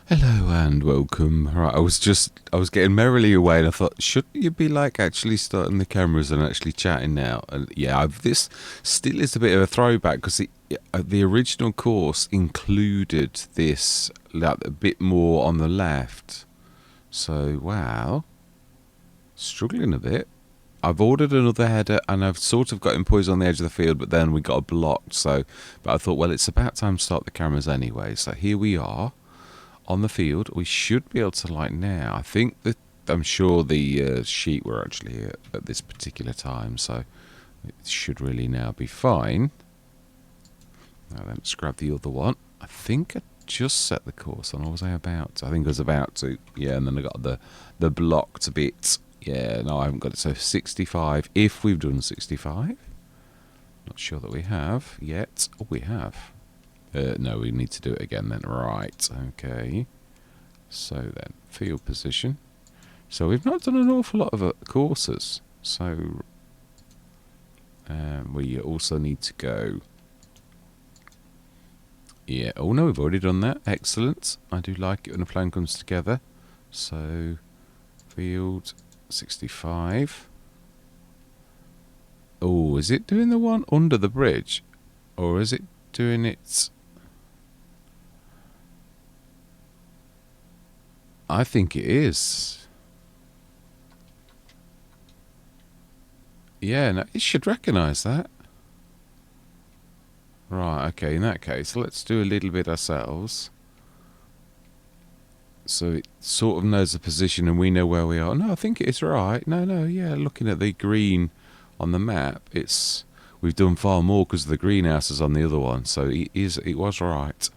Hello and welcome. Right, I was getting merrily away, and I thought, shouldn't you be like actually starting the cameras and actually chatting now? And yeah, this still is a bit of a throwback because the original course included this like, a bit more on the left. So wow, struggling a bit. I've ordered another header and I've sort of got him poised on the edge of the field, but then we got blocked. So, but I thought, well, it's about time to start the cameras anyway. So here we are. On the field, we should be able to like now. I think that I'm sure the sheet were actually here at this particular time, so it should really now be fine. Now let's grab the other one. I think I just set the course on, or was I about to? I think I was about to. Yeah, and then I got the blocked bit. Yeah, no, I haven't got it. So 65. If we've done 65, not sure that we have yet. Oh, we have. No, we need to do it again then. Right, okay. So then, field position. So we've not done an awful lot of courses. So we also need to go... Yeah, oh no, we've already done that. Excellent. I do like it when a plan comes together. So, field 65. Oh, is it doing the one under the bridge? Or is it doing it... I think it is. Yeah, no, it should recognise that. Right, okay, in that case, let's do a little bit ourselves. So it sort of knows the position and we know where we are. No, I think it's right. No, yeah, looking at the green on the map, we've done far more because the greenhouse is on the other one. So it was right.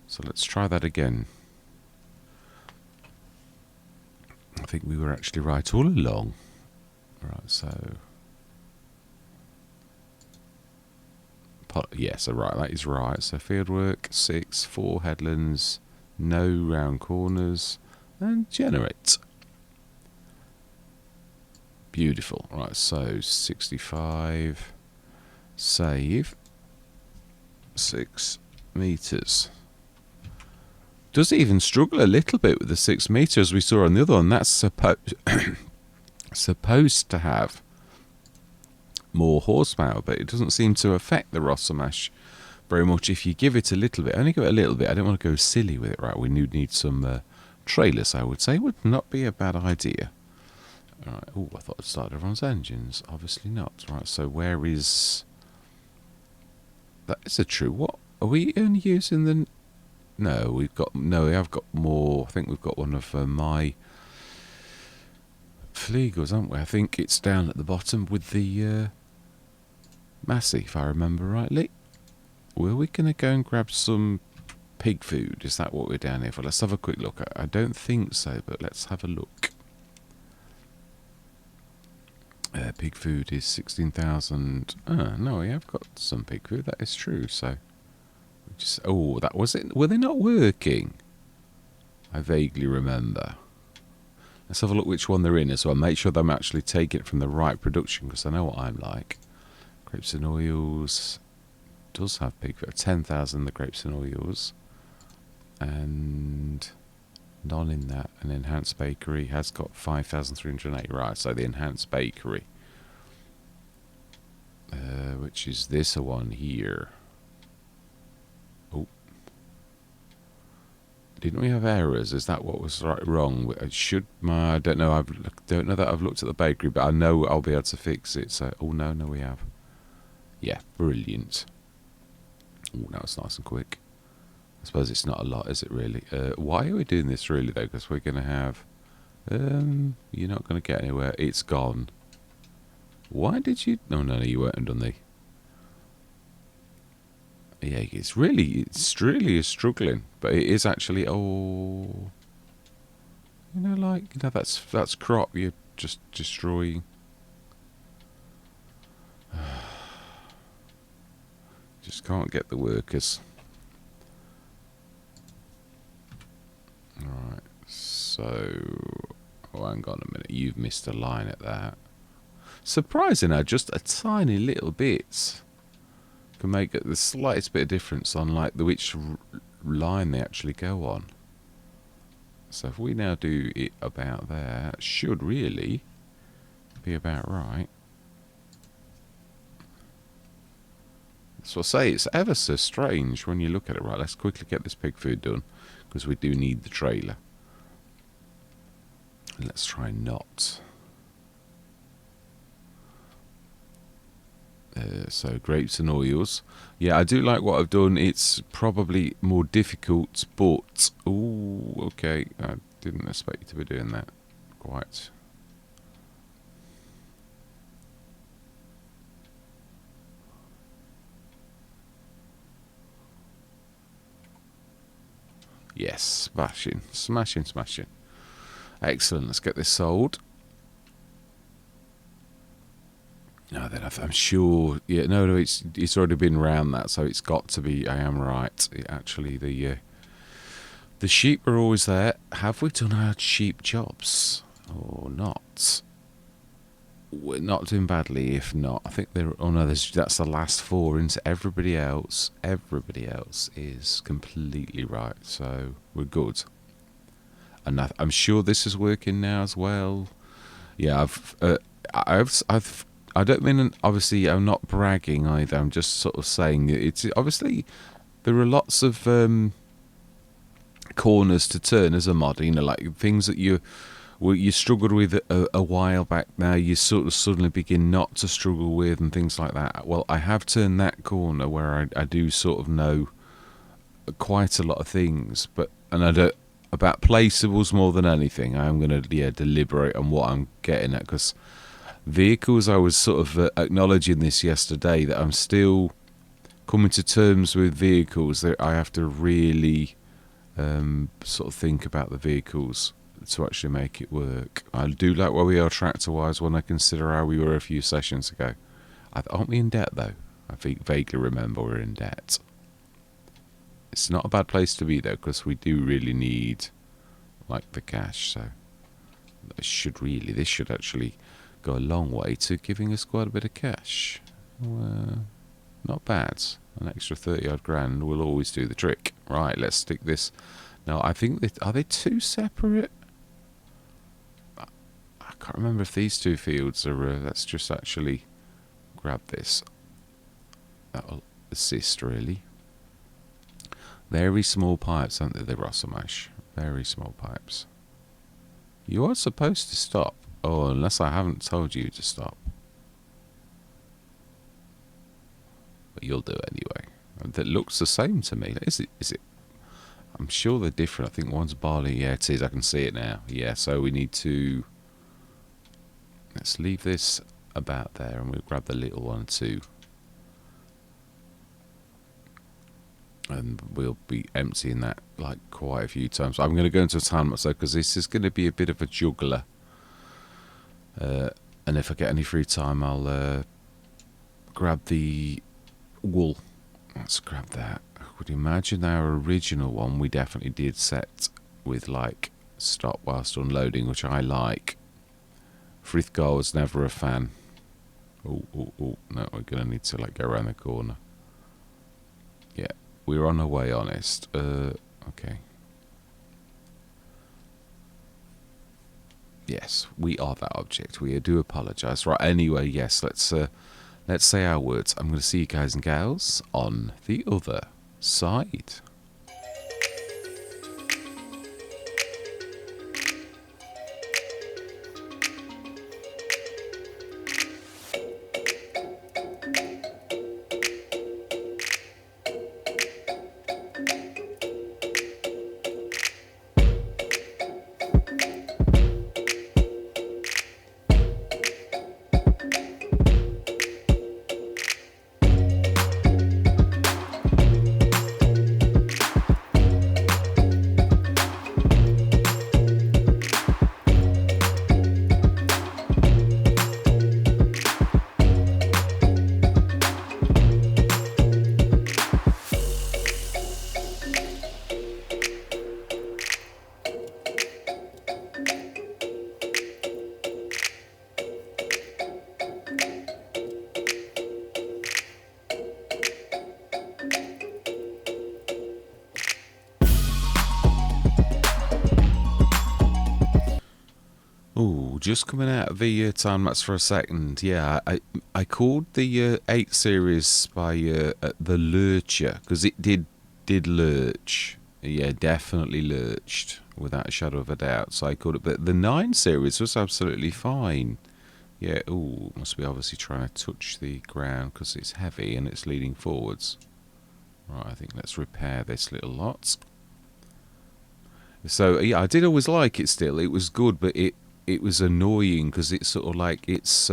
So let's try that again. I think we were actually right all along. Right, so... Yes, right, that is right. So fieldwork, 6, 4 headlands, no round corners, and generate. Beautiful. Right, so 65, save, 6 meters. Does even struggle a little bit with the 6 meters we saw on the other one. That's supposed to have more horsepower, but it doesn't seem to affect the Rosamash very much if you give it a little bit. Only give it a little bit. I don't want to go silly with it, right? We need some trailers, I would say. Would not be a bad idea. All right. Oh, I thought I'd start everyone's engines. Obviously not. Right, so where is... That is a true... What? Are we only using the... No, we have got more. I think we've got one of my Flegels, haven't we? I think it's down at the bottom with the Massey, if I remember rightly. Were we going to go and grab some pig food? Is that what we're down here for? Let's have a quick look. I don't think so, but let's have a look. Pig food is 16,000. No, we have got some pig food. That is true. So, oh, that was it. Were they not working? I vaguely remember. Let's have a look which one they're in as well. Make sure I'm actually taking it from the right production because I know what I'm like. Grapes and oils does have pig food. 10,000 the grapes and oils. And none in that. An enhanced bakery has got 5,380. Right, so the enhanced bakery. Which is this one here. Oh. Didn't we have errors? Is that what was wrong? It should. I don't know. I don't know that I've looked at the bakery, but I know I'll be able to fix it. So, oh no, we have. Yeah, brilliant. Oh, now it's nice and quick. I suppose it's not a lot, is it really? Why are we doing this really though? Because we're going to have... you're not going to get anywhere. It's gone. Why did you... No, you weren't done the... Yeah, it's really struggling. But it is actually... Oh... that's crop you're just destroying. Just can't get the workers. Alright, so... Oh, hang on a minute. You've missed a line at that. Surprising how just a tiny little bit can make the slightest bit of difference on like which line they actually go on. So if we now do it about there, it should really be about right. So I say it's ever so strange when you look at it. Right, let's quickly get this pig food done, because we do need the trailer. Let's try not. So grapes and oils. Yeah, I do like what I've done. It's probably more difficult, but ooh, okay. I didn't expect you to be doing that quite. Yes, smashing, smashing, smashing. Excellent. Let's get this sold. No, then I'm sure. Yeah, no, it's already been round that, so it's got to be. I am right. Actually, the sheep are always there. Have we done our sheep jobs or not? We're not doing badly. If not, I think there. Oh no, that's the last 4. Into everybody else is completely right. So we're good. And I'm sure this is working now as well. Yeah, I've. I don't mean, obviously, I'm not bragging either. I'm just sort of saying it's obviously there are lots of corners to turn as a mod. You know, like things that you struggled with a while back. Now you sort of suddenly begin not to struggle with, and things like that. Well, I have turned that corner where I do sort of know quite a lot of things, and I don't about placeables more than anything. I'm going to deliberate on what I'm getting at, because vehicles, I was sort of acknowledging this yesterday, that I'm still coming to terms with vehicles that I have to really sort of think about the vehicles to actually make it work. I do like where we are tractor wise when I consider how we were a few sessions ago. Aren't we in debt though? I vaguely remember we're in debt. It's not a bad place to be though, because we do really need like the cash, so this should actually go a long way to giving us quite a bit of cash. Not bad. An extra 30 odd grand will always do the trick. Right, let's stick this. Now, I think are they 2 separate? I can't remember if these 2 fields are. Let's just actually grab this. That'll assist, really. Very small pipes, aren't they, the Rossamash? Very small pipes. You are supposed to stop. Oh, unless I haven't told you to stop. But you'll do it anyway. That looks the same to me. Is it? I'm sure they're different. I think one's barley. Yeah, it is. I can see it now. Yeah, so we need to... Let's leave this about there, and we'll grab the little one too. And we'll be emptying that like quite a few times. I'm going to go into a time myself, because this is going to be a bit of a juggler. And if I get any free time, I'll grab the wool. Let's grab that. I would imagine our original one we definitely did set with like stop whilst unloading, which I like. Frithgar was never a fan. Oh, no, we're going to need to like go around the corner. Yeah, we're on our way, honest. Okay. Yes, we are that object. We do apologise. Right, anyway, yes, let's say our words. I'm going to see you guys and gals on the other side. Oh, just coming out of the time lapse for a second. Yeah, I called the 8 series by the Lurcher because it did lurch. Yeah, definitely lurched without a shadow of a doubt. So I called it. But the 9 series was absolutely fine. Yeah. Oh, must be obviously trying to touch the ground because it's heavy and it's leaning forwards. Right. I think let's repair this little lot. So yeah, I did always like it. Still, it was good, but it was annoying because it's sort of like its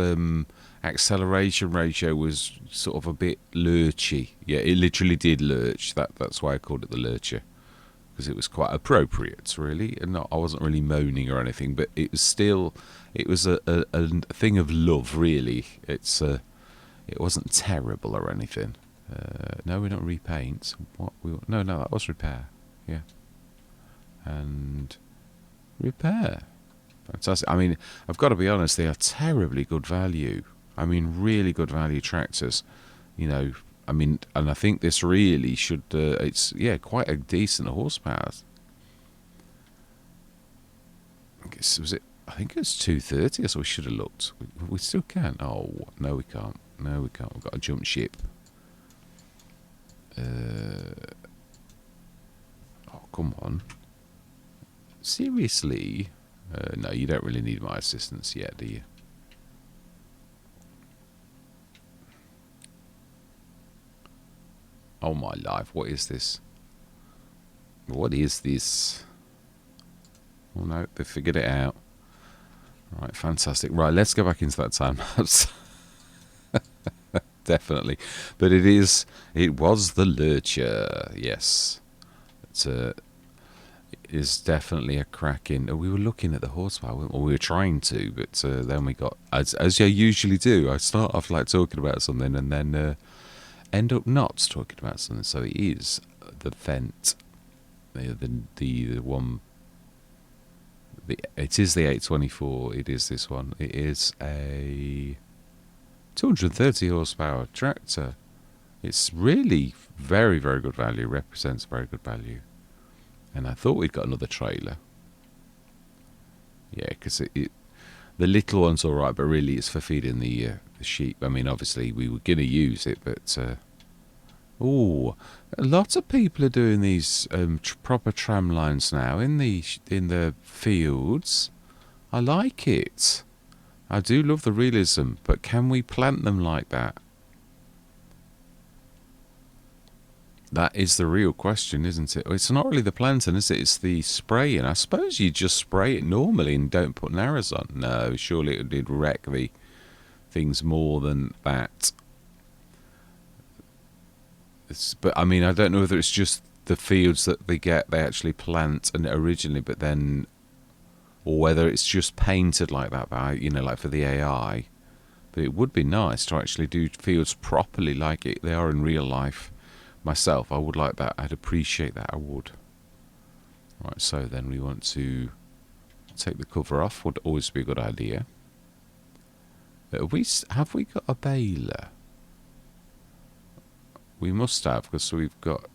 acceleration ratio was sort of a bit lurchy. Yeah, it literally did lurch. That's why I called it the lurcher, because it was quite appropriate, really. And I wasn't really moaning or anything, but it was still, it was a thing of love, really. It wasn't terrible or anything. No, we're not repaint. What? No, that was repair. Yeah, and repair. Fantastic. I mean, I've got to be honest, they are terribly good value. I mean, really good value tractors. You know, I mean, and I think this really should, it's, yeah, quite a decent horsepower. I think it was 230, so we should have looked. We still can. Oh, no, we can't. No, we can't. We've got to jump ship. Oh, come on. Seriously? No, you don't really need my assistance yet, do you? Oh my life, what is this? What is this? Oh no, they figured it out. Right, fantastic. Right, let's go back into that time lapse. Definitely. But it was the Lurcher, yes. It is definitely a cracking. We were looking at the horsepower, or we were trying to, but then we got, as you usually do, I start off like talking about something and then end up not talking about something. So it is the Vent, the one. It is the 824. It is this one. It is a 230 horsepower tractor. It's really very, very good value. Represents very good value. And I thought we'd got another trailer. Yeah, because the little one's all right, but really it's for feeding the sheep. I mean, obviously we were going to use it, but oh, lots of people are doing these proper tram lines now in the fields. I like it. I do love the realism, but can we plant them like that? That is the real question, isn't it? It's not really the planting, is it? It's the spraying. I suppose you just spray it normally and don't put narrows on. No, surely it did wreck the things more than that. But I mean, I don't know whether it's just the fields that they actually plant and originally, but then, or whether it's just painted like that by, like for the AI. But it would be nice to actually do fields properly like they are in real life. Myself, I would like that. I'd appreciate that. I would. Right, so then we want to take the cover off. Would always be a good idea. Have we got a baler? We must have, because we've got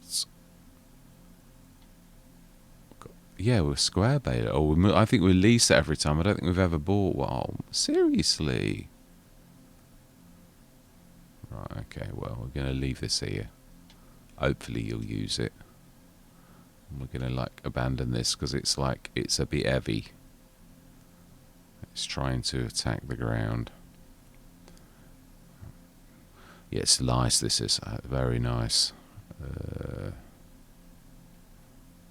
yeah, we're square baler. Oh, I think we lease it every time. I don't think we've ever bought one. Oh, seriously? Right. Okay. Well, we're going to leave this here. Hopefully you'll use it. And we're going to abandon this because it's a bit heavy. It's trying to attack the ground. Yeah, it's nice. This is very nice.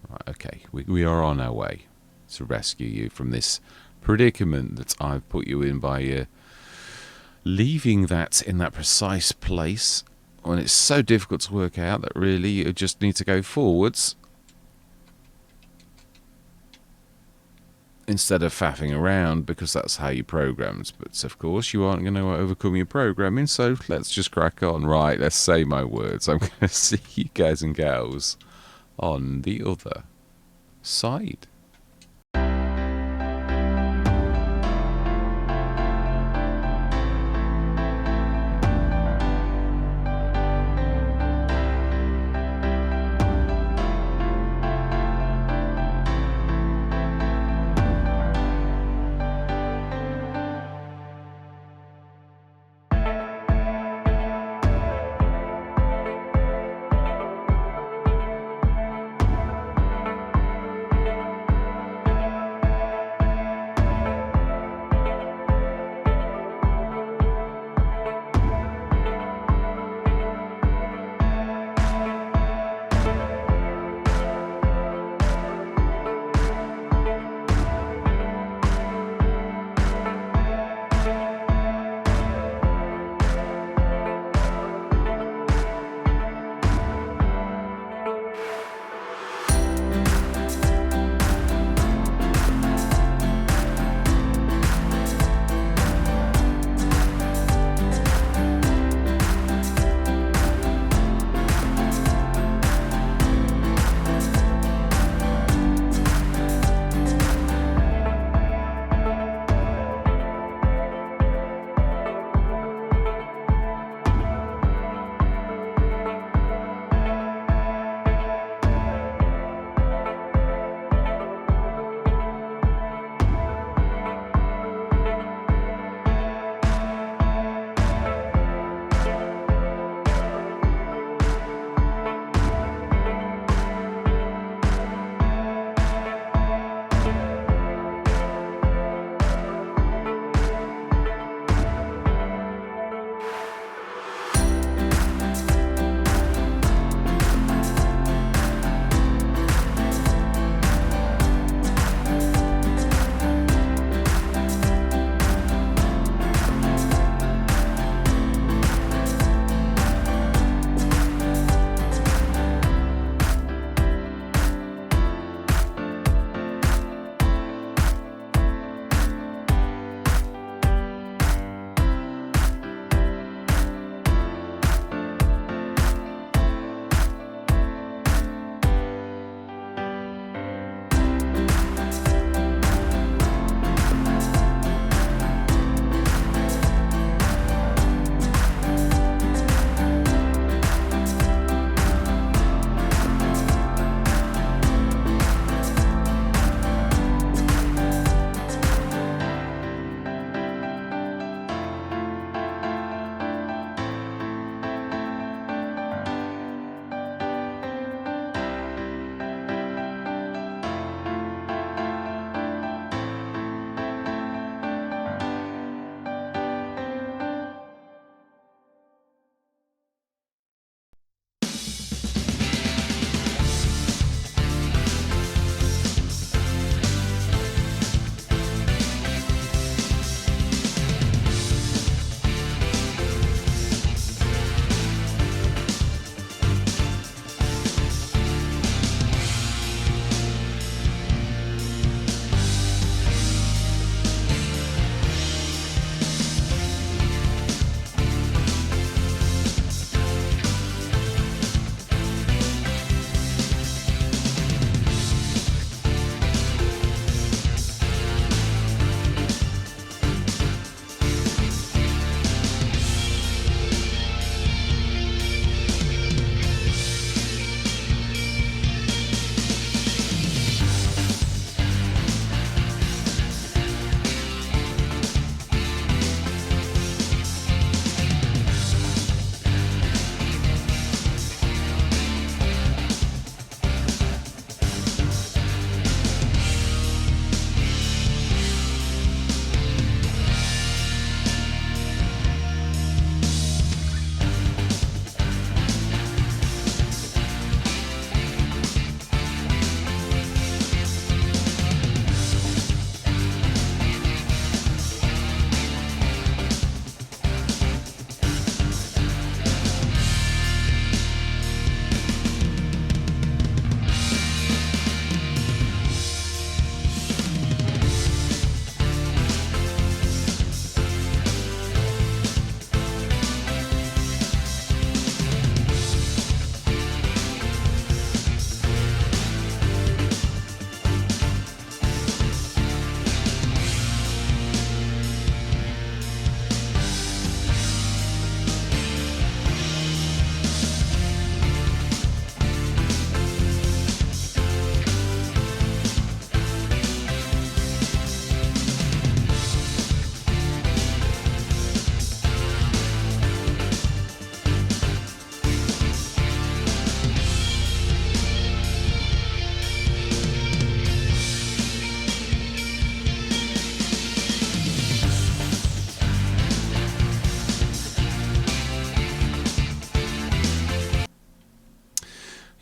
Right, okay, we are on our way to rescue you from this predicament that I've put you in by leaving that in that precise place. When it's so difficult to work out that really you just need to go forwards instead of faffing around, because that's how you programmed. But of course you aren't going to overcome your programming, so let's just crack on. Right, let's say my words. I'm going to see you guys and gals on the other side.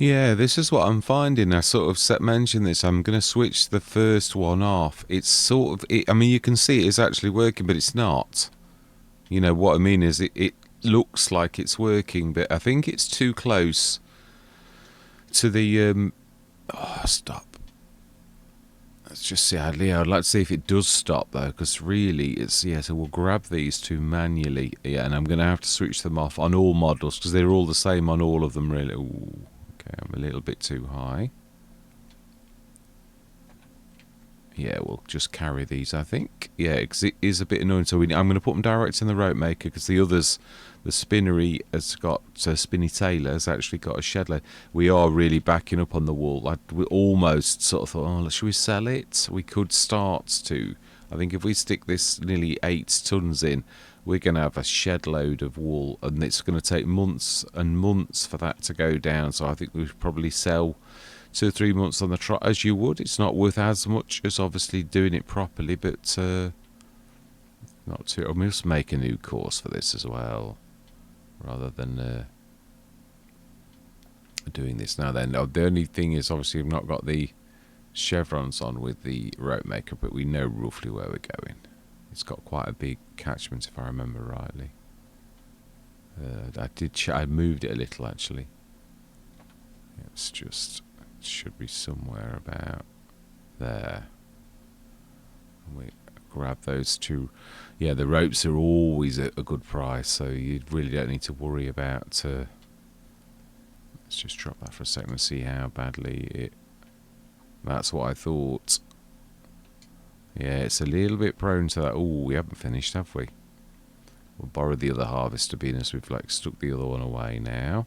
Yeah, this is what I'm finding. I sort of mentioned this. I'm going to switch the first one off. It's sort of, I mean, you can see it is actually working, but it's not. You know, what I mean is it looks like it's working, but I think it's too close to the, oh, stop. Let's just see. I'd like to see if it does stop, though, because really, it's, yeah, so we'll grab these two manually. Yeah, and I'm going to have to switch them off on all models, because they're all the same on all of them, really. Ooh. Okay, I'm a little bit too high. Yeah, we'll just carry these, I think. Yeah, because it is a bit annoying. So I'm going to put them direct in the rope maker, because the others, the spinnery has got, Spinny Taylor has actually got a shed load. We are really backing up on the wool. We almost sort of thought, oh, should we sell it? We could start to. I think if we stick this nearly 8 tons in, we're going to have a shed load of wool, and it's going to take months and months for that to go down. So I think we should probably sell 2 or 3 months on the trot, as you would. It's not worth as much as obviously doing it properly, but not too. I must make a new course for this as well, rather than doing this now. Then the only thing is, obviously, we've not got the chevrons on with the rope maker, but we know roughly where we're going. It's got quite a big catchment, if I remember rightly. I moved it a little, actually. It's just, it should be somewhere about there. And we grab those two. Yeah, the ropes are always at a good price, so you really don't need to worry about. Let's just drop that for a second and see how badly it. That's what I thought. Yeah, it's a little bit prone to that. Oh, we haven't finished, have we? We'll borrow the other harvester bin as we've like stuck the other one away now.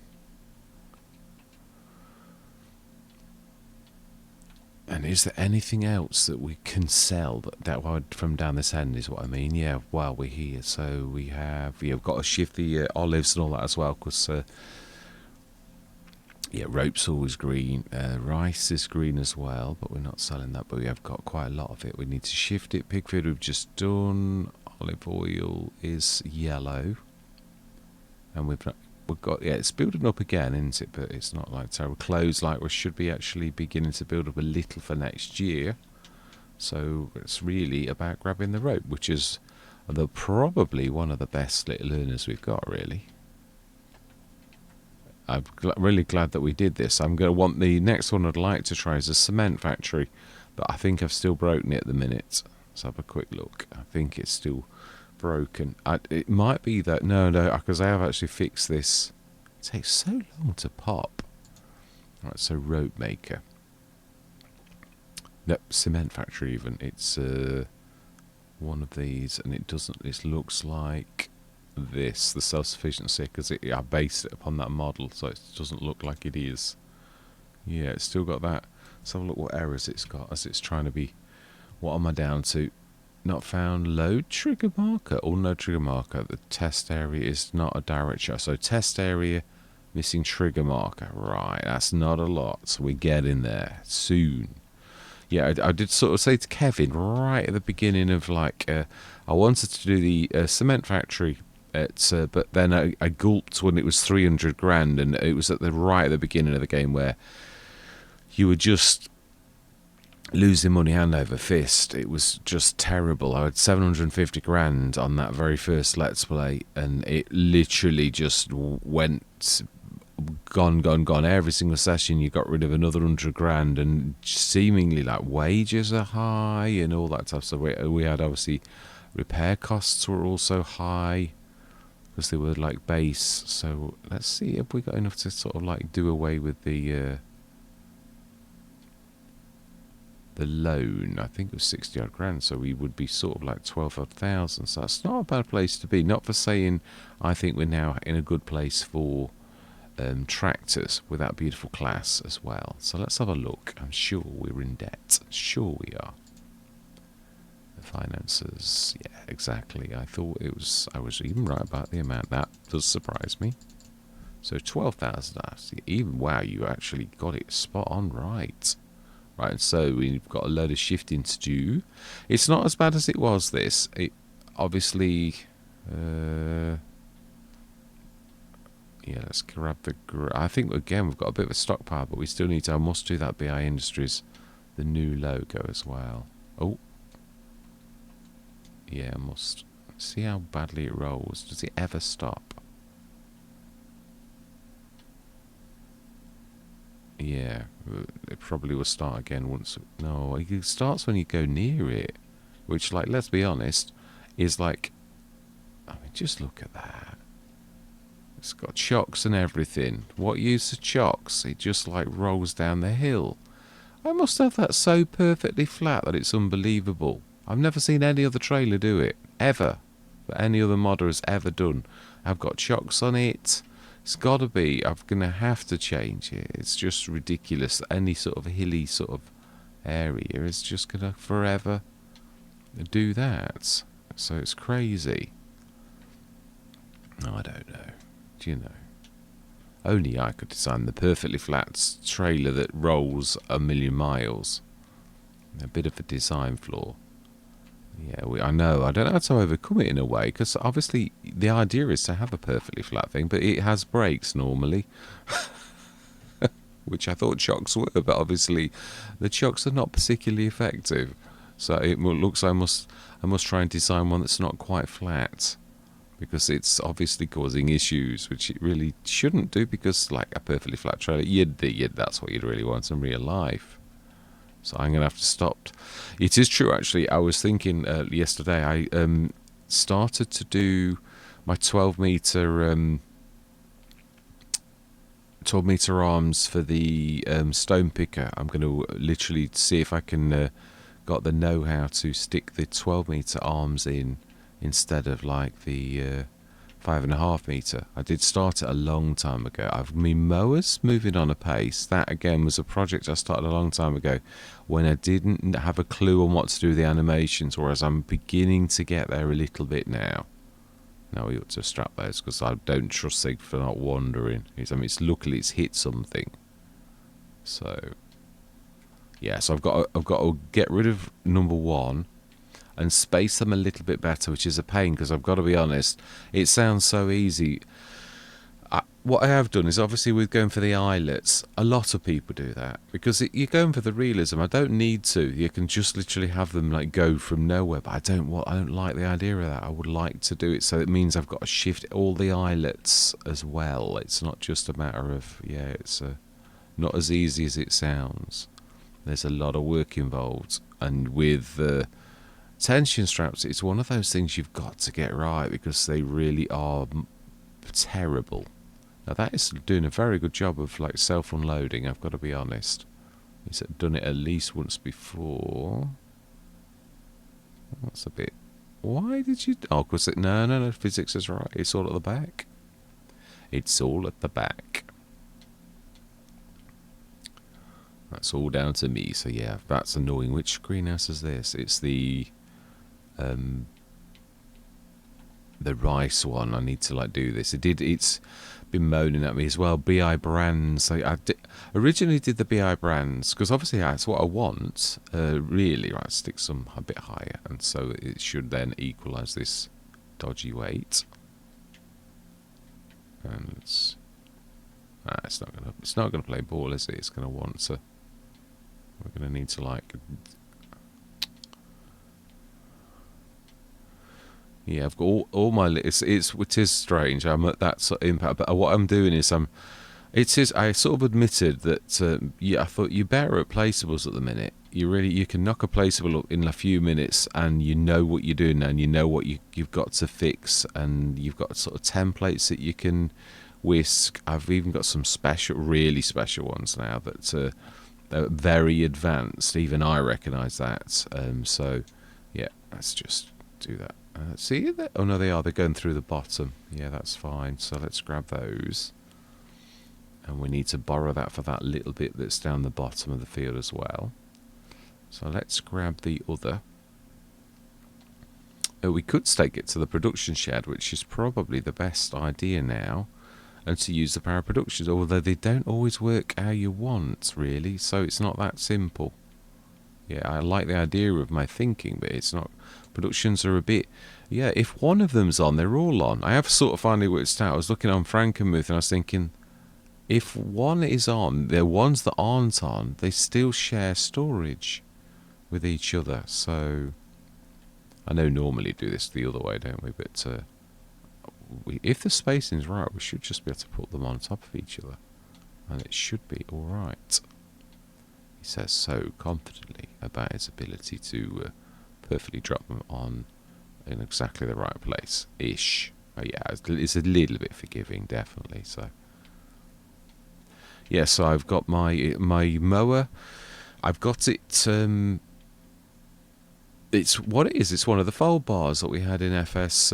And is there anything else that we can sell that from down this end is what I mean? Yeah, while we're here. So we've got to shift the olives and all that as well, because yeah, rope's always green. Rice is green as well, but we're not selling that. But we have got quite a lot of it. We need to shift it. Pig feed we've just done. Olive oil is yellow, and we've got, yeah, it's building up again, isn't it? But it's not like terrible. Clothes, like, we should be actually beginning to build up a little for next year. So it's really about grabbing the rope, which is probably one of the best little earners we've got, really. I'm really glad that we did this. I'm going to want the next one I'd like to try is a cement factory, but I think I've still broken it at the minute. Let's have a quick look. I think it's still broken. It might be that no, because I have actually fixed this. It takes so long to pop. Right, so rope maker. Nope, cement factory even. It's one of these, and it doesn't. It looks like this, the self-sufficiency, because I based it upon that model, so it doesn't look like it is. Yeah, it's still got that. Let's have a look what errors it's got as it's trying to be. What am I down to? Not found load trigger marker or no trigger marker. The test area is not a direct shot. So test area missing trigger marker. Right, that's not a lot. So we get in there soon. Yeah, I did sort of say to Kevin right at the beginning of like, I wanted to do the cement factory. But then I gulped when it was 300 grand, and it was right at the beginning of the game where you were just losing money hand over fist. It was just terrible. I had 750 grand on that very first Let's Play, and it literally just went gone. Every single session you got rid of another 100 grand, and seemingly like wages are high and all that stuff. So we had obviously repair costs were also high, because they were like base. So let's see if we got enough to sort of like do away with the loan. I think it was 60 odd grand, so we would be sort of like 12 odd thousand. So that's not a bad place to be. Not for saying I think we're now in a good place for tractors with that beautiful class as well. So let's have a look. I'm sure we're in debt. Sure we are. Finances, yeah, exactly. I thought I was even right about the amount. That does surprise me. So 12,000. Even wow, you actually got it spot on right. Right, so we've got a load of shifting to do. It's not as bad as it was. It obviously, Yeah, let's grab the... I think, again, we've got a bit of a stockpile, but we still need to... I must do that BI Industries, the new logo as well. Oh. Yeah, I must. See how badly it rolls. Does it ever stop? Yeah, it probably will start again once... No, it starts when you go near it, which, like, let's be honest, is like... I mean, just look at that. It's got chocks and everything. What use of chocks? It just like rolls down the hill. I must have that so perfectly flat that it's unbelievable. I've never seen any other trailer do it, ever. That any other modder has ever done. I've got chocks on it. It's got to be. I'm going to have to change it. It's just ridiculous. Any sort of hilly sort of area is just going to forever do that. So it's crazy. I don't know. Do you know? Only I could design the perfectly flat trailer that rolls 1,000,000 miles. A bit of a design flaw. Yeah, I know. I don't know how to overcome it in a way, because obviously the idea is to have a perfectly flat thing, but it has brakes normally. Which I thought chocks were, but obviously the chocks are not particularly effective. So it looks I must try and design one that's not quite flat, because it's obviously causing issues, which it really shouldn't do, because like a perfectly flat trailer, that's what you'd really want in real life. So I'm going to have to stop. It is true, actually. I was thinking yesterday, I started to do my 12-metre 12-metre arms for the stone picker. I'm going to literally see if I can got the know-how to stick the 12-metre arms in instead of like the 5.5 metre. I did start it a long time ago. My mowers moving on a pace. That again was a project I started a long time ago when I didn't have a clue on what to do with the animations, whereas I'm beginning to get there a little bit now. Now we ought to strap those, because I don't trust Sig for not wandering. Luckily it's hit something. So yeah, so I've got to get rid of number one and space them a little bit better, which is a pain, because I've got to be honest, it sounds so easy. What I have done is, obviously with going for the eyelets, a lot of people do that, because you're going for the realism. I don't need to. You can just literally have them like go from nowhere, but I don't like the idea of that. I would like to do it so it means I've got to shift all the eyelets as well. It's not just a matter of, it's not as easy as it sounds. There's a lot of work involved, and with tension straps, it's one of those things you've got to get right, because they really are terrible. Now that is doing a very good job of like self-unloading, I've got to be honest. He's done it at least once before. That's a bit... Why did you... Oh, because no, physics is right. It's all at the back. It's all at the back. That's all down to me, so yeah, that's annoying. Which greenhouse is this? It's the rice one. I need to like do this. It's been moaning at me as well. BI brands. Originally did the BI brands because obviously that's what I want. Really, right? Stick some a bit higher, and so it should then equalise this dodgy weight. And it's not gonna play ball, is it? It's gonna want to. We're gonna need to like. Yeah, I've got all my... it is strange. I'm at that sort of impact, but what I'm doing is I sort of admitted that I thought you're better at placeables at the minute. You can knock a placeable up in a few minutes, and you know what you're doing, and you know what you've got to fix, and you've got sort of templates that you can whisk. I've even got some really special ones now that are very advanced. Even I recognise that. So yeah, let's just do that. See that? Oh no, they're going through the bottom. Yeah, that's fine. So let's grab those, and we need to borrow that for that little bit that's down the bottom of the field as well. So let's grab the other. We could stake it to the production shed, which is probably the best idea now, and to use the power productions, although they don't always work how you want, really, so it's not that simple. Yeah, I like the idea of my thinking, but it's not. Productions are a bit... Yeah, if one of them's on, they're all on. I have sort of finally worked out. I was looking on Frankenmuth and I was thinking, if one is on, the ones that aren't on, they still share storage with each other. So I know normally do this the other way, don't we? But if the spacing's right, we should just be able to put them on top of each other, and it should be all right. He says so confidently about his ability to perfectly drop them on in exactly the right place ish. Yeah, it's a little bit forgiving, definitely. So yeah, so I've got my mower. I've got it. It's what it is. It's one of the fold bars that we had in FS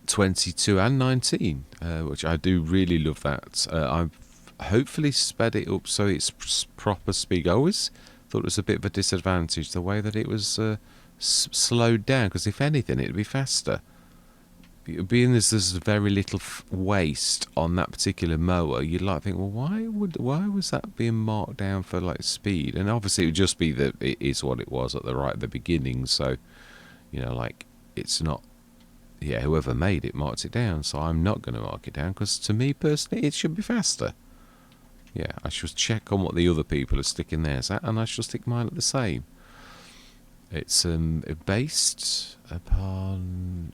22 and 19, which I do really love. That I've hopefully sped it up so it's proper speed. I always thought it was a bit of a disadvantage the way that it was slowed down, because if anything it'd be faster. Being as there's very little waste on that particular mower, you'd like to think, well, why was that being marked down for like speed? And obviously it would just be that it is what it was at the beginning. So, like, it's not, yeah, whoever made it marked it down. So I'm not going to mark it down, because to me personally, it should be faster. Yeah, I should check on what the other people are sticking theirs at, and I should stick mine at the same. It's based upon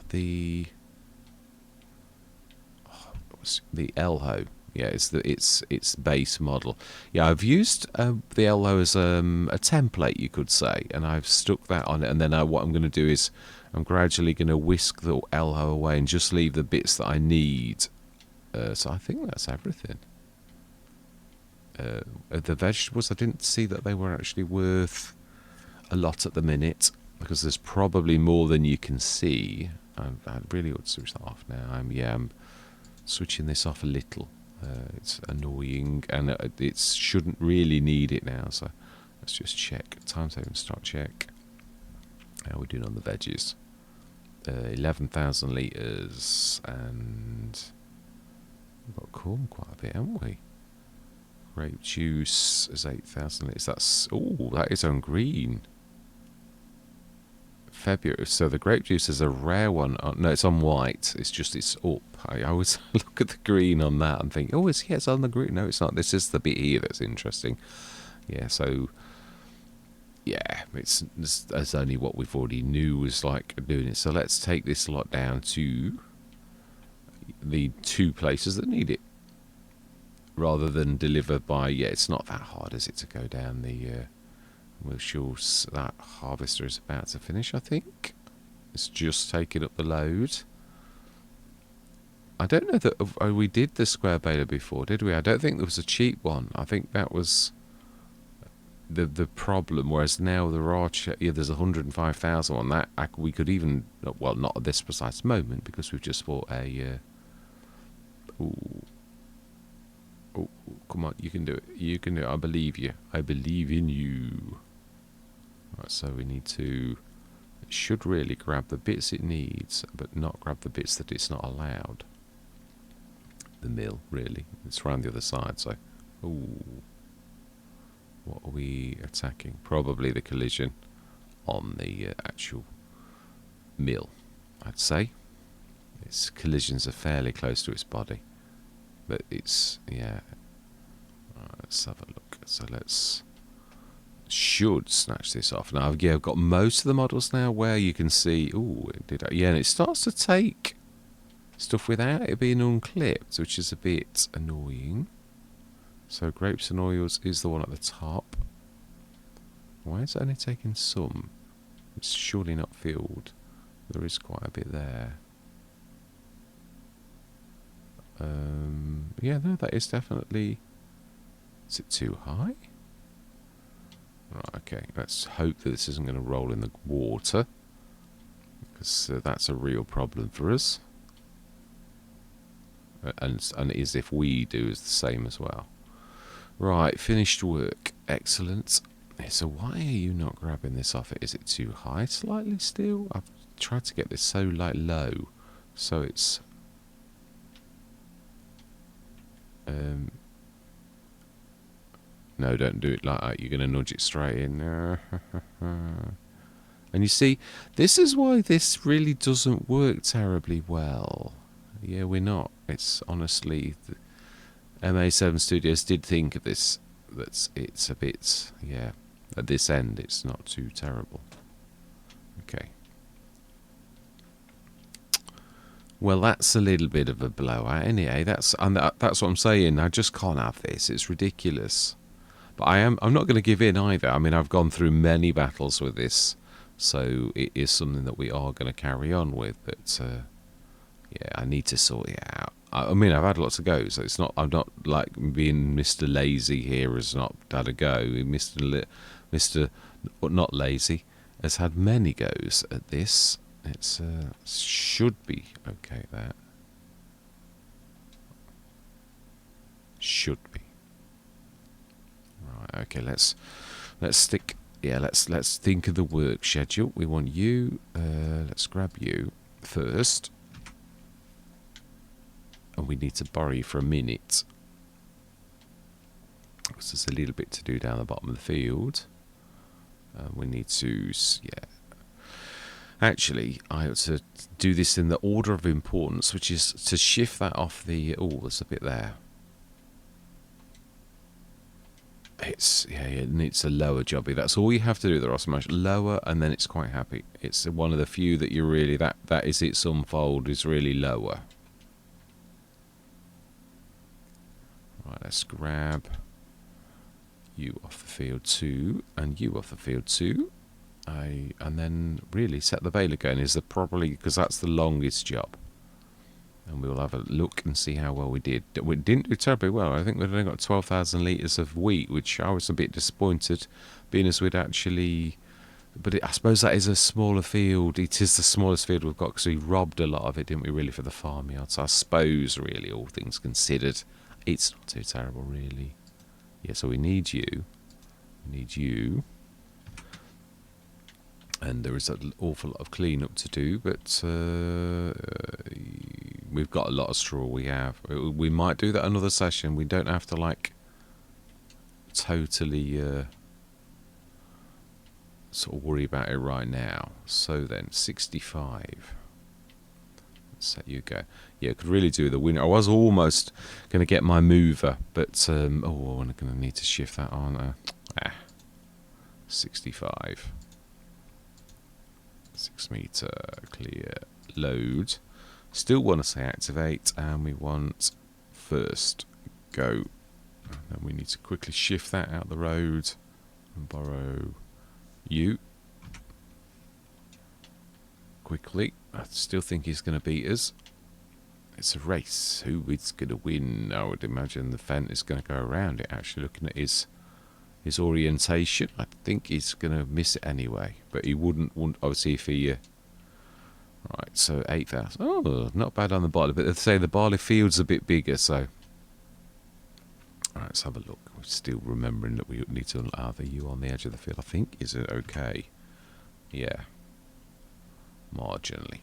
the Elho. Yeah, it's base model. Yeah, I've used the Elho as a template, you could say, and I've stuck that on it. And then what I'm going to do is I'm gradually going to whisk the Elho away and just leave the bits that I need. So I think that's everything. The vegetables, I didn't see that they were actually worth a lot at the minute, because there's probably more than you can see. I really ought to switch that off now. I'm switching this off a little. It's annoying, and it shouldn't really need it now. So let's just check. Time saving start check. How are we doing on the veggies? 11,000 litres, and we've got corn quite a bit, haven't we? Grape juice is 8,000 litres. That is on green. February. So the grape juice is a rare one. No, it's on white. It's up. I always look at the green on that and think, it's on the green. No, it's not. This is the bit here that's interesting. Yeah, so yeah, it's only what we've already knew was like doing it. So let's take this lot down to the 2 places that need it, rather than deliver by. Yeah, it's not that hard, is it, to go down the. That harvester is about to finish, I think. It's just taking up the load. I don't know that we did the square baler before, did we? I don't think there was a cheap one. I think that was the problem. Whereas now there are there's 105,000 on that. We could even, well, not at this precise moment, because we've just bought a. Oh, come on, you can do it. You can do it. I believe you. I believe in you. Right, so we need to. It should really grab the bits it needs, but not grab the bits that it's not allowed. The mill, really. It's around the other side, so. Ooh. What are we attacking? Probably the collision on the actual mill, I'd say. Its collisions are fairly close to its body. But it's, yeah. Right, let's have a look. So should snatch this off. Now, I've got most of the models now where you can see, and it starts to take stuff without it being unclipped, which is a bit annoying. So grapes and oils is the one at the top. Why is it only taking some? It's surely not filled. There is quite a bit there. Yeah, no, that is definitely. Is it too high? Right, okay. Let's hope that this isn't going to roll in the water, because that's a real problem for us. And as if we do is the same as well. Right, finished work. Excellent. So why are you not grabbing this off it? Is it too high slightly still? I've tried to get this so low, so it's. No, don't do it like that. You're going to nudge it straight in. And you see, this is why this really doesn't work terribly well. Yeah, we're not. It's honestly, the MA7 Studios did think of this. That it's a bit, yeah, at this end it's not too terrible. Okay. Well, that's a little bit of a blowout. Anyway, that's what I'm saying. I just can't have this. It's ridiculous. But I'm not going to give in either. I mean, I've gone through many battles with this, so it is something that we are going to carry on with. But yeah, I need to sort it out. I mean, I've had lots of goes. So it's not. I'm not like being Mr. Lazy here has not had a go. Mr. Not Lazy has had many goes at this. It's should be okay. That should be. Right, okay, let's stick. Yeah, let's think of the work schedule. We want you. Let's grab you first, and we need to borrow you for a minute because there's a little bit to do down the bottom of the field. We need to, yeah. Actually, I ought to do this in the order of importance, which is to shift that off the. Oh, there's a bit there. It's a lower jobby. That's all you have to do. The Rossmash lower, and then it's quite happy. It's one of the few that you really that is its unfold is really lower. Right, let's grab you off the field 2 and you off the field 2. And then really set the baler going is probably because that's the longest job. And we'll have a look and see how well we did. We didn't do terribly well. I think we'd only got 12,000 litres of wheat, which I was a bit disappointed, being as we'd actually... But I suppose that is a smaller field. It is the smallest field we've got because we robbed a lot of it, didn't we, really, for the farmyard. So I suppose, really, all things considered, it's not too terrible, really. Yeah, so we need you. We need you. And there is an awful lot of clean-up to do, but we've got a lot of straw we have. We might do that another session. We don't have to, like, totally sort of worry about it right now. So then, 65. Let's let you go. Yeah, I could really do the winner. I was almost going to get my mover, but, I'm going to need to shift that on. 65. 6 meter clear load. Still want to say activate, and we want first go. And then we need to quickly shift that out the road and borrow you quickly. I still think he's going to beat us. It's a race. Who is going to win? I would imagine the Fent is going to go around it. Actually, looking at his orientation, I think he's going to miss it anyway. But he wouldn't want, obviously, if he... right, so 8,000. Oh, not bad on the barley. But they say the barley field's a bit bigger, so... Alright, let's have a look. We're still remembering that we need to either you on the edge of the field. I think, is it okay? Yeah. Marginally.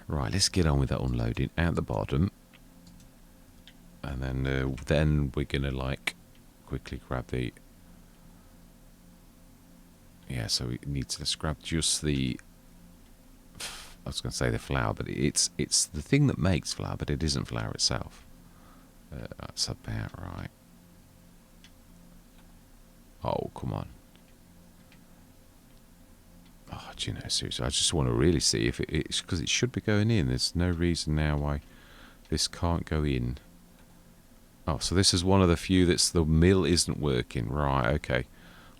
Right, let's get on with that unloading at the bottom. And then we're going to, like, quickly grab the... Yeah, so we need to scrap just the... I was going to say the flour, but it's the thing that makes flour, but it isn't flour itself. That's about right. Oh, come on. Oh, do you know, seriously, I just want to really see if it's... Because it should be going in. There's no reason now why this can't go in. Oh, so this is one of the few that's the mill isn't working. Right, okay.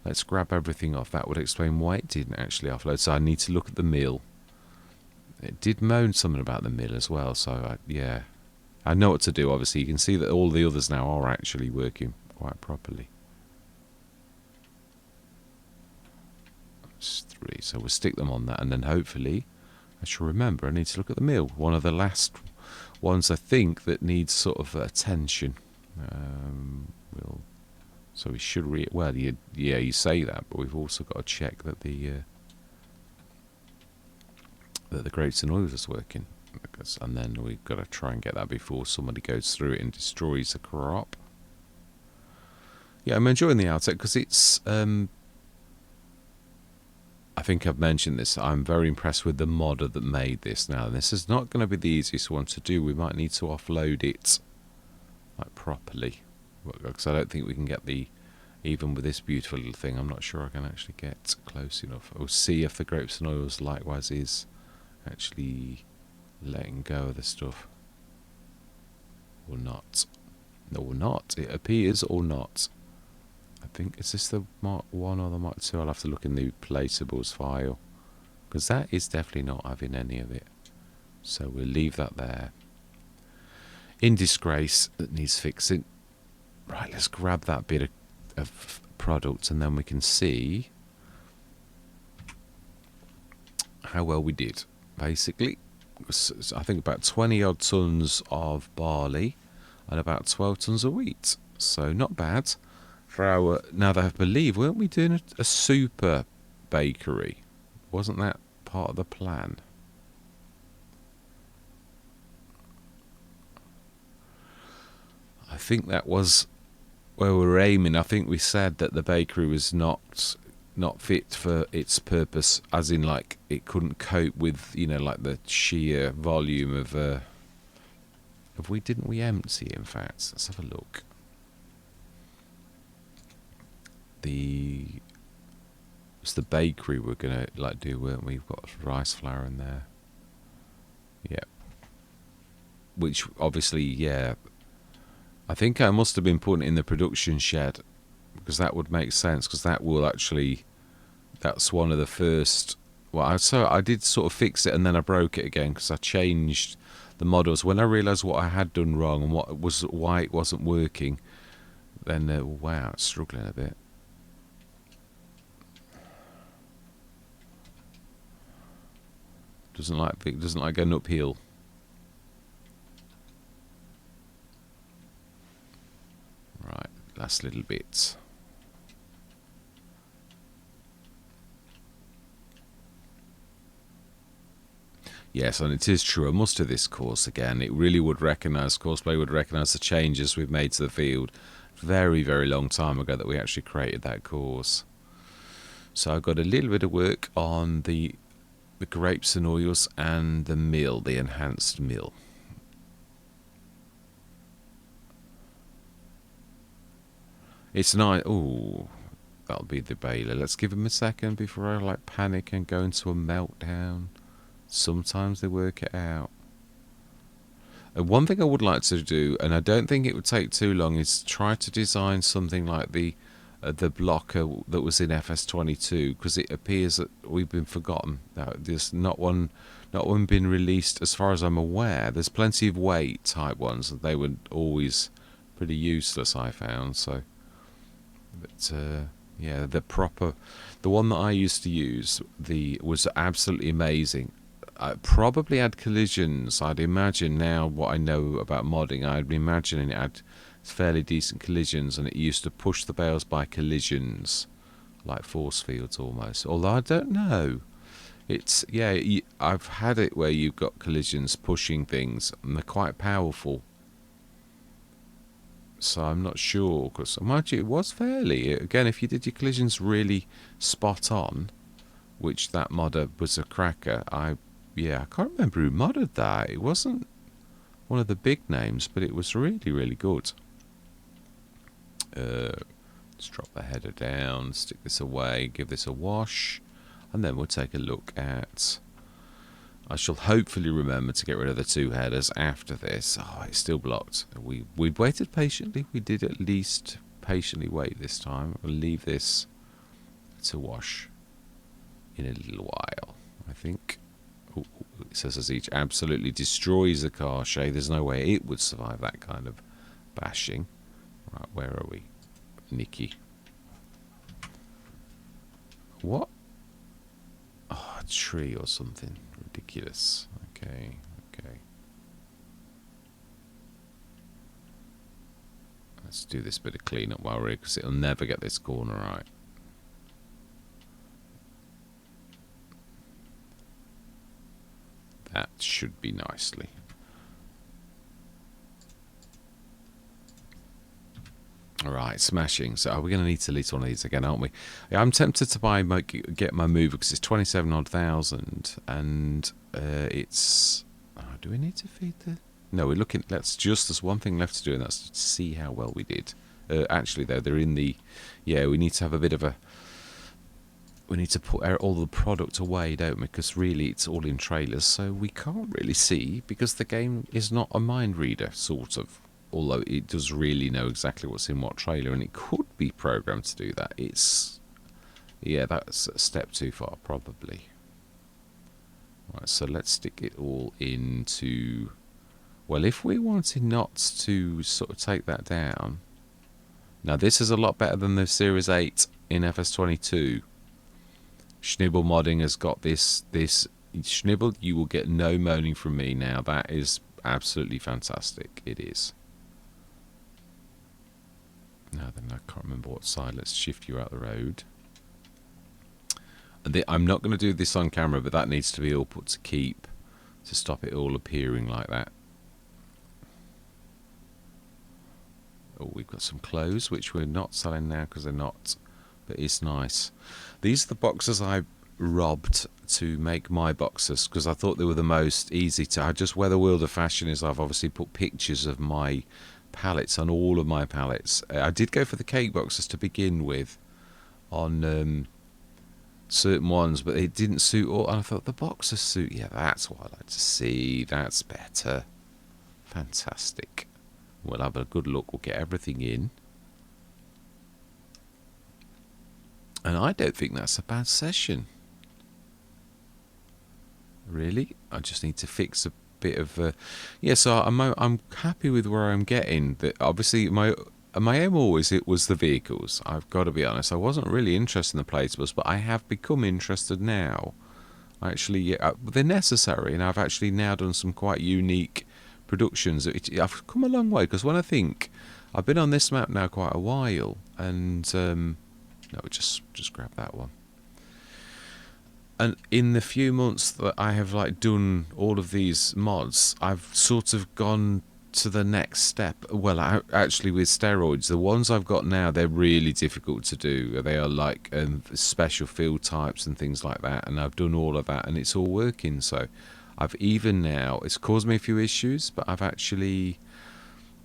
Let's grab everything off. That would explain why it didn't actually offload. So I need to look at the mill. It did moan something about the mill as well. So, yeah. I know what to do, obviously. You can see that all the others now are actually working quite properly. That's 3. So we'll stick them on that. And then hopefully, I shall remember, I need to look at the mill. One of the last ones, I think, that needs sort of attention. So we should yeah, you say that, but we've also got to check that the grates and oils is working, and then we've got to try and get that before somebody goes through it and destroys the crop. Yeah, I'm enjoying the outtake because it's I think I've mentioned this. I'm very impressed with the modder that made this. Now, this is not going to be the easiest one to do. We might need to offload it like properly, because I don't think we can get the, even with this beautiful little thing, I'm not sure I can actually get close enough. We'll see if the grapes and oils likewise is actually letting go of the stuff or not. No, or not. It appears or not. I think, is this the Mark 1 or the Mark 2? I'll have to look in the placeables file, because that is definitely not having any of it. So we'll leave that there. In disgrace, that needs fixing. Right, let's grab that bit of product, and then we can see how well we did. Basically, I think about 20 odd tons of barley and about 12 tons of wheat. So not bad. For our, now that I believe, weren't we doing a super bakery? Wasn't that part of the plan? I think that was where we were aiming. I think we said that the bakery was not fit for its purpose, as in like it couldn't cope with, you know, like the sheer volume of didn't we empty, in fact? Let's have a look. It was the bakery we're gonna like do, weren't we? We've got rice flour in there. Yeah. Which obviously, yeah, I think I must have been putting it in the production shed, because that would make sense, because that will actually, that's one of the first, well, I did sort of fix it and then I broke it again because I changed the models. When I realised what I had done wrong and why it wasn't working, then wow, it's struggling a bit. Doesn't like going uphill. Right, last little bit. Yes, and it is true. I must do this course again. It really would recognise, Courseplay would recognise the changes we've made to the field very, very long time ago that we actually created that course. So I've got a little bit of work on the grapes and oils and the mill, the enhanced mill. It's nice. Oh, that'll be the baler. Let's give him a second before I like panic and go into a meltdown. Sometimes they work it out. And one thing I would like to do, and I don't think it would take too long, is try to design something like the blocker that was in FS25, because it appears that we've been forgotten. There's not one been released as far as I'm aware. There's plenty of weight type ones, and they were always pretty useless, I found. So, but yeah, the one that I used to use was absolutely amazing. It probably had collisions. I'd imagine now what I know about modding, I'd imagine it had fairly decent collisions, and it used to push the bales by collisions, like force fields almost. Although I don't know. It's, yeah, I've had it where you've got collisions pushing things, and they're quite powerful. So I'm not sure, because mind you, it was fairly, again, if you did your collisions really spot on, which that modder was a cracker. I can't remember who modded that. It wasn't one of the big names, but it was really, really good. Let's drop the header down, stick this away, give this a wash, and then we'll take a look at... I shall hopefully remember to get rid of the two headers after this. Oh, it's still blocked. We waited patiently. We did at least patiently wait this time. We'll leave this to wash in a little while, I think. Ooh, it says as each absolutely destroys the car, Shay. There's no way it would survive that kind of bashing. Right, where are we? Nikki. What? Oh, a tree or something. Ridiculous. Okay. Let's do this bit of cleanup while we're here, because it'll never get this corner right. That should be nicely. All Right, smashing. So we're going to need to delete one of these again, aren't we? Yeah, I'm tempted to get my mover because it's 27 odd thousand, and it's. Oh, do we need to feed the? No, we're looking. There's one thing left to do, and that's to see how well we did. Actually, though, they're in the. Yeah, we need to have a bit of a. We need to put all the product away, don't we? Because really, it's all in trailers, so we can't really see because the game is not a mind reader, sort of. Although it does really know exactly what's in what trailer, and it could be programmed to do that. That's a step too far, probably. Right, so let's stick it all into. Well, if we wanted not to sort of take that down. Now, this is a lot better than the Series 8 in FS22. Schnibble Modding has got this. Schnibble, you will get no moaning from me now. That is absolutely fantastic. It is. Now then, I can't remember what side. Let's shift you out the road. And I'm not going to do this on camera, but that needs to be all put to keep to stop it all appearing like that. Oh, we've got some clothes, which we're not selling now because they're not, but it's nice. These are the boxes I robbed to make my boxes because I thought they were the most easy to. Where the world of fashion is, I've obviously put pictures of my palettes on all of my palettes. I did go for the cake boxes to begin with on certain ones, but it didn't suit all. And I thought the boxes suit. Yeah, that's what I like to see. That's better. Fantastic. We'll have a good look. We'll get everything in. And I don't think that's a bad session. Really, I just need to fix a bit of. So I'm happy with where I'm getting. That obviously my aim always it was the vehicles. I've got to be honest. I wasn't really interested in the platables, but I have become interested now. Actually, they're necessary, and I've actually now done some quite unique productions. I've come a long way because when I think I've been on this map now quite a while, and no, just grab that one. And in the few months that I have done all of these mods, I've sort of gone to the next step. Well, actually with steroids, the ones I've got now, they're really difficult to do. They are special field types and things like that, and I've done all of that, and it's all working. So I've even now, it's caused me a few issues, but I've actually,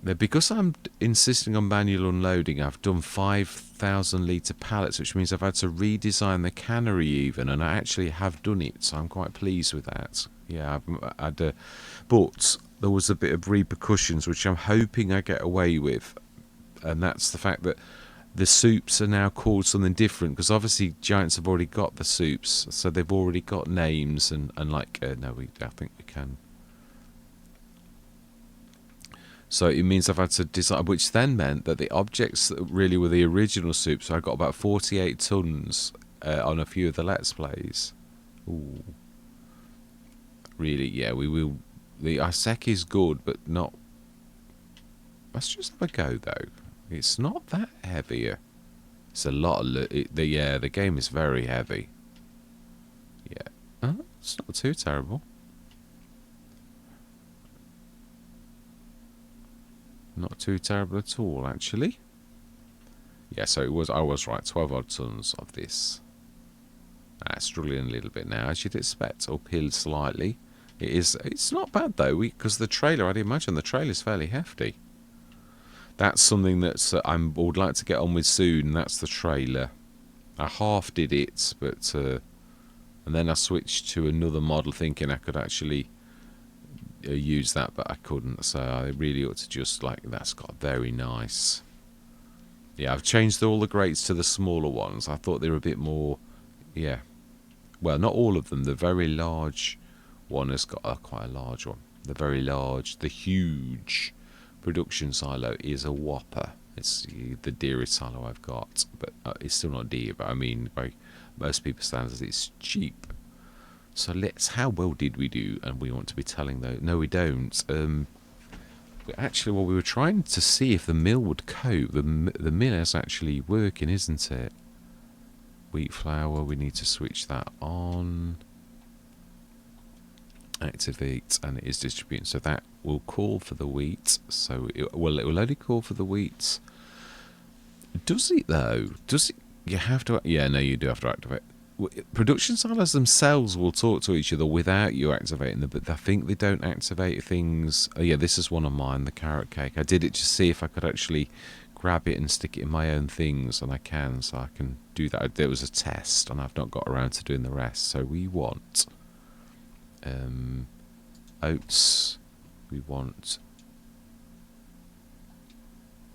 because I'm insisting on manual unloading, I've done 5,000 litre pallets, which means I've had to redesign the cannery even, and I actually have done it, so I'm quite pleased with that. Yeah, but there was a bit of repercussions, which I'm hoping I get away with, and that's the fact that the soups are now called something different, because obviously Giants have already got the soups, so they've already got names, and I think we can. So it means I've had to design, which then meant that the objects that really were the original soups, so I got about 48 tons on a few of the Let's Plays. Ooh. Really, yeah, we will. The Iseki is good, but not. Let's just have a go, though. It's not that heavy. It's a lot of. The game is very heavy. Yeah. It's not too terrible. Not too terrible at all, actually. Yeah, so I was right. 12 odd tons of this. Struggling a little bit now, as you'd expect. Uphill slightly. It's not bad though, because the trailer, I'd imagine the trailer's fairly hefty. That's something that I would like to get on with soon, and that's the trailer. I half did it, but and then I switched to another model thinking I could actually use that, but I couldn't, so I really ought to just that's got very nice. Yeah, I've changed all the grates to the smaller ones. I thought they were a bit more, yeah. Well, not all of them. The very large one has got quite a large one. The huge production silo is a whopper. It's the dearest silo I've got, but it's still not dear. But I mean, by most people's standards, it's cheap. So how well did we do? And we want to be telling though. No, we don't. Actually, we were trying to see if the mill would cope. The mill is actually working, isn't it? Wheat flour, we need to switch that on. Activate, and it is distributing. So that will call for the wheat. So it will only call for the wheat Does it though? Does it? You have to. Yeah, no, you do have to activate. Production silos themselves will talk to each other without you activating them, but I think they don't activate things. Oh yeah, this is one of mine, the carrot cake. I did it to see if I could actually grab it and stick it in my own things, and I can, so I can do that. There was a test, and I've not got around to doing the rest. So we want oats. We want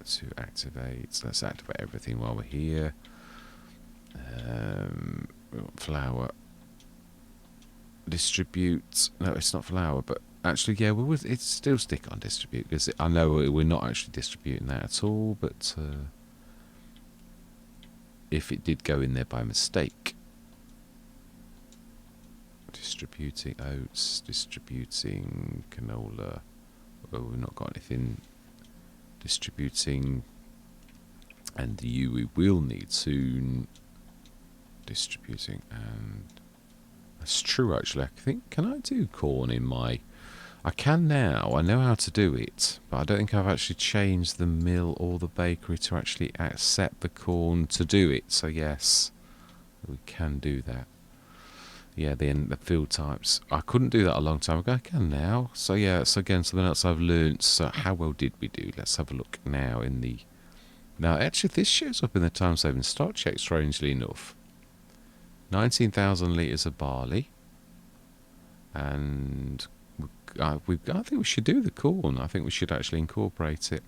to activate. Let's activate everything while we're here. We want flour. Distribute. No, it's not flour, but actually, yeah, it's still stick on distribute because I know we're not actually distributing that at all. But if it did go in there by mistake, distributing oats, distributing canola. Well, we've not got anything. Distributing, and we will need soon. Distributing, and that's true actually. I think, can I do corn in my... I can now, I know how to do it, but I don't think I've actually changed the mill or the bakery to actually accept the corn to do it. So yes, we can do that. Yeah, the field types. I couldn't do that a long time ago. I can now. So yeah, so again, something else I've learned. So how well did we do? Let's have a look now in the... Now actually this shows up in the time saving stock check, strangely enough. 19,000 litres of barley. And I think we should do the corn. I think we should actually incorporate it.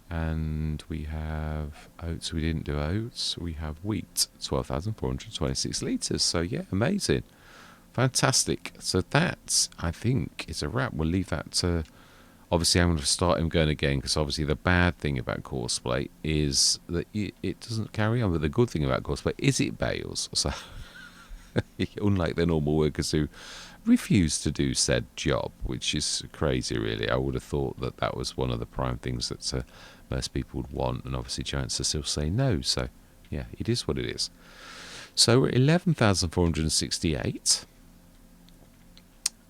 And we have oats. We didn't do oats. We have wheat, 12,426 litres. So yeah, amazing. Fantastic. So that, I think, is a wrap. We'll leave that to... Obviously, I'm going to start him going again, because obviously the bad thing about Courseplay is that it doesn't carry on. But the good thing about Courseplay is it bails. So, unlike the normal workers who refuse to do said job, which is crazy, really. I would have thought that that was one of the prime things that most people would want, and obviously giants are still saying no. So, yeah, it is what it is. So we're at 11,468.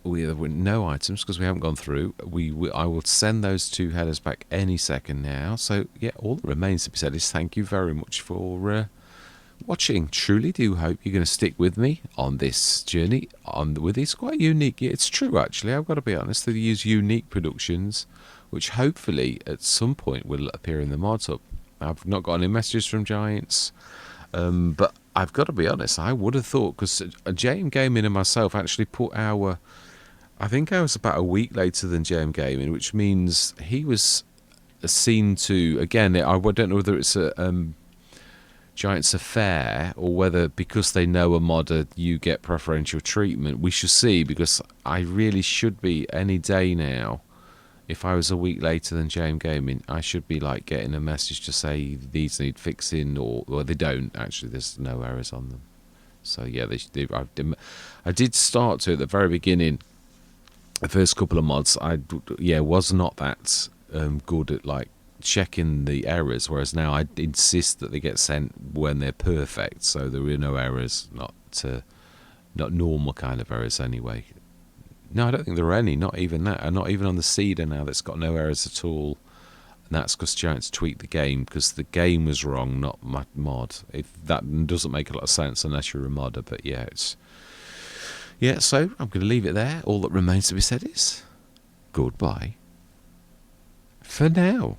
We have no items because we haven't gone through. I will send those two headers back any second now. So, yeah, all that remains to be said is thank you very much for watching. Truly do hope you're going to stick with me on this journey. With these quite unique. Yeah, it's true, actually. I've got to be honest. They use unique productions, which hopefully at some point will appear in the mods hub. I've not got any messages from Giants, but I've got to be honest. I would have thought, because JM Gaming and myself actually put our... I think I was about a week later than JM Gaming, which means he was seen to... Again, I don't know whether it's a... Giants Affair, or whether because they know a modder you get preferential treatment. We shall see, because I really should be any day now. If I was a week later than JM Gaming, I should be like getting a message to say these need fixing, or they don't actually. There's no errors on them. So yeah, I did start to at the very beginning. The first couple of mods, was not that good at like checking the errors, whereas now I insist that they get sent when they're perfect, so there are no errors, not normal kind of errors anyway. No, I don't think there are any, not even that, and not even on the Cedar now that's got no errors at all, and that's because Giants tweaked the game, because the game was wrong, not my mod. That doesn't make a lot of sense unless you're a modder, but yeah, so I'm going to leave it there. All that remains to be said is goodbye for now.